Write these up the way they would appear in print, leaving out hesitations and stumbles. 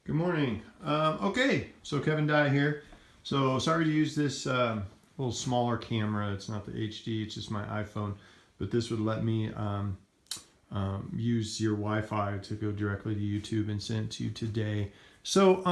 Good morning. Okay, so Kevin Dye here. So sorry to use this little smaller camera. It's not the HD, it's just my iPhone. But this would let me use your Wi-Fi to go directly to YouTube and send it to you today. So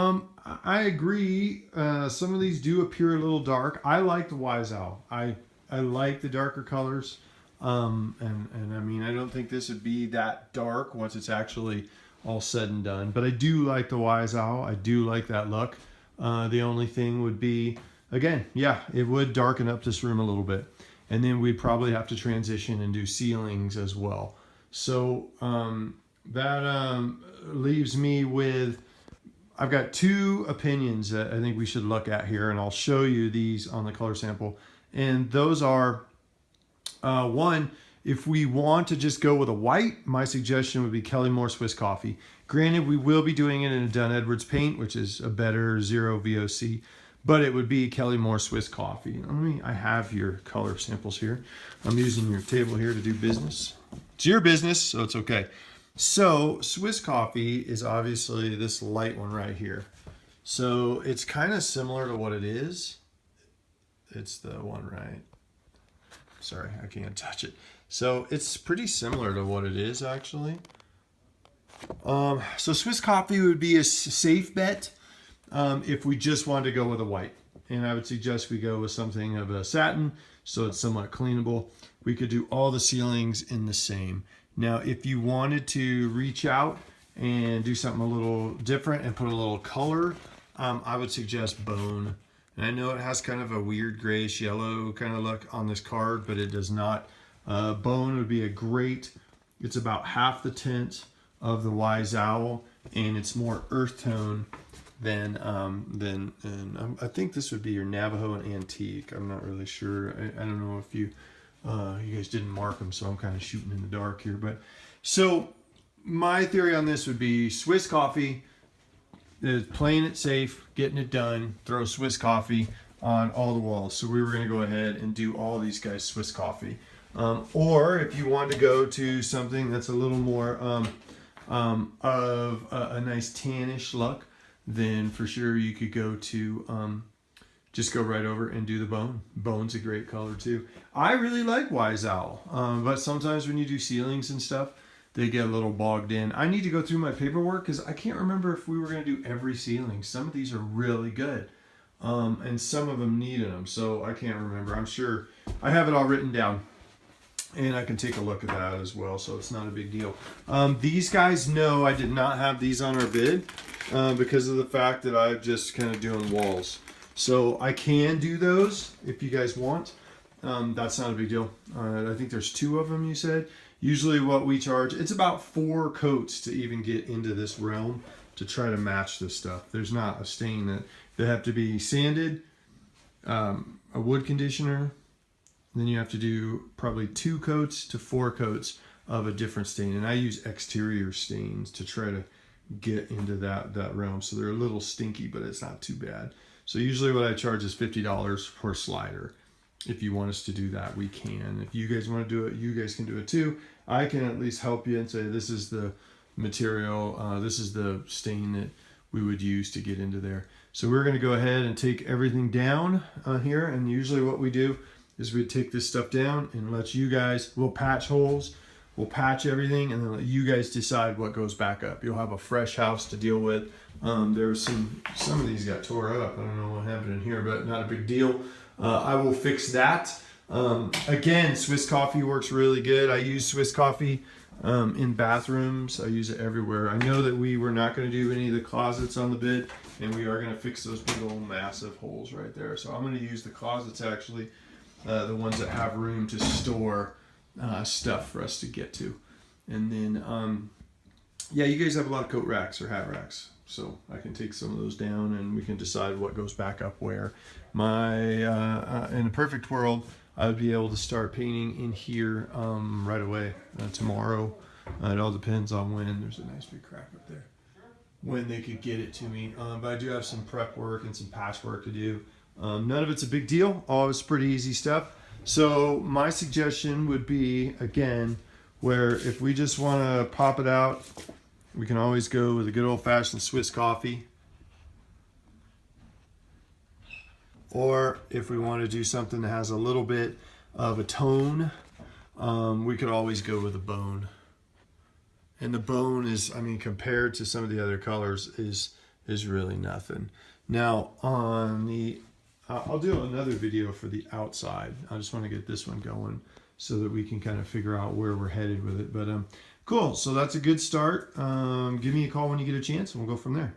I agree. Some of these do appear a little dark. I like the Wise Owl. I like the darker colors. And I mean, I don't think this would be that dark once it's actually all said and done. But I do like the Wise Owl. I do like that look. The only thing would be, again, yeah, it would darken up this room a little bit. And then we'd probably have to transition and do ceilings as well. So that leaves me with, I've got two opinions that I think we should look at here. And I'll show you these on the color sample. And those are, one, if we want to just go with a white, my suggestion would be Kelly-Moore Swiss Coffee. Granted, we will be doing it in a Dunn Edwards paint, which is a better zero VOC, but it would be Kelly-Moore Swiss Coffee. I have your color samples here. I'm using your table here to do business. It's your business, so it's okay. So Swiss Coffee is obviously this light one right here. So it's kind of similar to what it is. It's the one right. Sorry, I can't touch it. So it's pretty similar to what it is actually. So Swiss Coffee would be a safe bet if we just wanted to go with a white. And I would suggest we go with something of a satin so it's somewhat cleanable. We could do all the ceilings in the same. Now, if you wanted to reach out and do something a little different and put a little color, I would suggest bone. And I know it has kind of a weird grayish yellow kind of look on this card, but it does not. Bone would be a great, it's about half the tint of the Wise Owl, and it's more earth tone than I think this would be your Navajo and Antique. I'm not really sure. I don't know if you guys didn't mark them, so I'm kind of shooting in the dark here. But so my theory on this would be Swiss Coffee, playing it safe, getting it done, throw Swiss Coffee on all the walls. So we were going to go ahead and do all these guys Swiss Coffee. Or if you want to go to something that's a little more of a nice tannish look, then for sure you could go to just go right over and do the bone. Bone's a great color too. I really like Wise Owl, but sometimes when you do ceilings and stuff, they get a little bogged in. I need to go through my paperwork because I can't remember if we were going to do every ceiling. Some of these are really good, and some of them needed them, so I can't remember. I'm sure I have it all written down, and I can take a look at that as well, so it's not a big deal. These guys know I did not have these on our bid because of the fact that I'm just kind of doing walls. So I can do those if you guys want. That's not a big deal. I think there's two of them, you said. Usually what we charge, it's about 4 coats to even get into this realm to try to match this stuff. There's not a stain that they have to be sanded, a wood conditioner, then you have to do probably 2 coats to 4 coats of a different stain. And I use exterior stains to try to get into that realm. So they're a little stinky, but it's not too bad. So usually what I charge is $50 per slider. If you want us to do that, we can. If you guys want to do it, you guys can do it too. I can at least help you and say, this is the material, this is the stain that we would use to get into there. So we're going to go ahead and take everything down here. And usually what we do is we take this stuff down and let you guys, we'll patch holes, we'll patch everything, and then let you guys decide what goes back up. You'll have a fresh house to deal with. There was some of these got tore up. I don't know what happened in here, but not a big deal. I will fix that. Again, Swiss Coffee works really good. I use Swiss Coffee in bathrooms. I use it everywhere. I know that we were not going to do any of the closets on the bid, and we are going to fix those big old massive holes right there. So I'm going to use the closets actually, the ones that have room to store stuff for us to get to. And then, yeah, you guys have a lot of coat racks or hat racks. So I can take some of those down and we can decide what goes back up where. In a perfect world, I would be able to start painting in here right away tomorrow. It all depends on when. There's a nice big crack up there. When they could get it to me. But I do have some prep work and some patchwork to do. None of it's a big deal. All of it's pretty easy stuff. So my suggestion would be, again, where if we just want to pop it out We can always go with a good old-fashioned Swiss coffee. Or if we want to do something that has a little bit of a tone, we could always go with a bone. And the bone is, I mean, compared to some of the other colors, is really nothing. Now on the, I'll do another video for the outside. I just want to get this one going so that we can kind of figure out where we're headed with it. But cool, so that's a good start. Give me a call when you get a chance and we'll go from there.